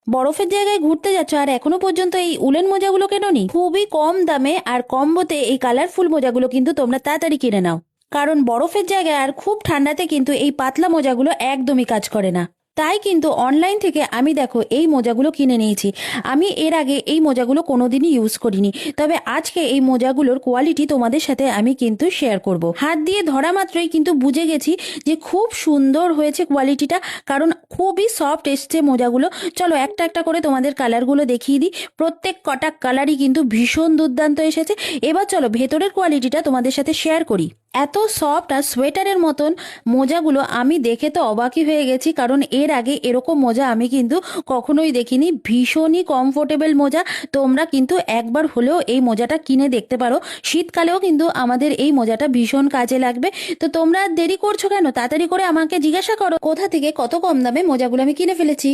বরফের জায়গায় ঘুরতে যাচ্ছ আর এখনো পর্যন্ত এই উলেন মোজাগুলো কেননি? খুবই কম দামে আর কম্বোতে এই কালারফুল মোজাগুলো কিন্তু তোমরা তাড়াতাড়ি কিনে নাও, কারণ বরফের জায়গায় আর খুব ঠান্ডাতে কিন্তু এই পাতলা মোজাগুলো একদমই কাজ করে না। তাই কিন্তু অনলাইন থেকে আমি দেখো এই মোজাগুলো কিনে নিয়েছি। আমি এর আগে এই মোজাগুলো কোনোদিনই ইউজ করিনি, তবে আজকে এই মোজাগুলোর কোয়ালিটি তোমাদের সাথে আমি কিন্তু শেয়ার করব। হাত দিয়ে ধরা মাত্রই কিন্তু বুঝে গেছি যে খুব সুন্দর হয়েছে কোয়ালিটিটা, কারণ খুবই সফট এসছে মোজাগুলো। চলো একটা একটা করে তোমাদের কালারগুলো দেখিয়ে দিই। প্রত্যেক কটা কালারই কিন্তু ভীষণ দুর্দান্ত এসেছে। এবার চলো ভেতরের কোয়ালিটিটা তোমাদের সাথে শেয়ার করি। এত সফট আর সোয়েটারের মতন মোজাগুলো আমি দেখে তো অবাকই হয়ে গেছি, কারণ এর আগে এরকম মোজা আমি কিন্তু কখনোই দেখিনি। ভীষণই কমফোর্টেবল মোজা। তোমরা কিন্তু একবার হলেও এই মোজাটা কিনে দেখতে পারো। শীতকালেও কিন্তু আমাদের এই মোজাটা ভীষণ কাজে লাগবে। তো তোমরা দেরি করছো কেন? তাড়াতাড়ি করে আমাকে জিজ্ঞাসা করো কোথা থেকে কত কম দামে মোজাগুলো আমি কিনে ফেলেছি।